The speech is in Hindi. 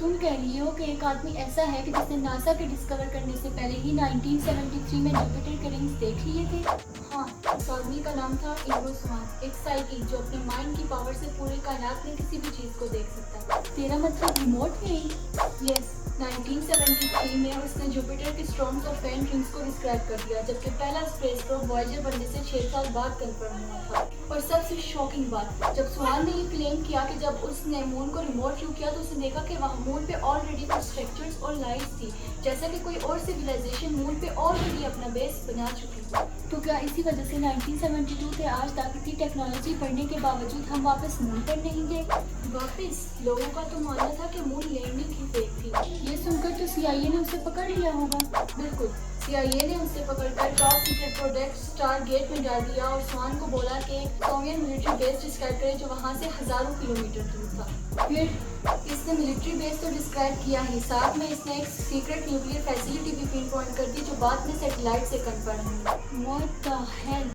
तुम कह रही हो कि एक आदमी ऐसा है कि जिसने नासा के डिस्कवर करने से पहले ही 1973 में जुपिटर के रिंग्स देख लिए थे? हाँ, उस आदमी का नाम था इगो स्वान, एक साइकिक जो अपने माइंड की पावर से पूरे कायनात में किसी भी चीज को देख सकता है। तेरा मतलब रिमोट व्यूइंग? यस, 1973 में उसने जुपिटर के स्टॉर्म्स और फेंट रिंग्स को डिस्क्राइब कर दिया, जबकि पहला स्पेसक्राफ्ट वॉयेजर बनने से 6 साल बाद कंफर्म हुआ था। और सबसे शॉकिंग बात, जब स्वान ने ये क्लेम किया कि जब उसने मून को रिमोट व्यू किया तो उसने देखा कि वहाँ मून पे ऑलरेडी कुछ स्ट्रक्चर्स और लाइट्स थी, जैसा कि कोई और सिविलाइजेशन मून पे ऑलरेडी अपना बेस बना चुकी थी। तो क्या इसी वजह से 1972 से आज तक इतनी टेक्नोलॉजी बढ़ने के बावजूद हम वापस मून पर नहीं गए? वापस? लोगों का तो मानना था कि मून लैंडिंग ही फेक थी। ये सुनकर तो CIA ने उसे पकड़ लिया होगा। बिल्कुल, CIA ने उसे पकड़कर टॉप सीक्रेट प्रोजेक्ट स्टारगेट में डाल दिया और स्वान को बोला कि सोवियत मिलिट्री बेस डिस्क्राइब करे जो वहाँ से हजारों किलोमीटर दूर था। फिर इसने मिलिट्री बेस तो डिस्क्राइब किया ही, साथ में इसने एक सीक्रेट न्यूक्लियर फैसिलिटी भी पिन पॉइंट कर दी जो बाद में सैटेलाइट से कंफर्म हुई। What the hell.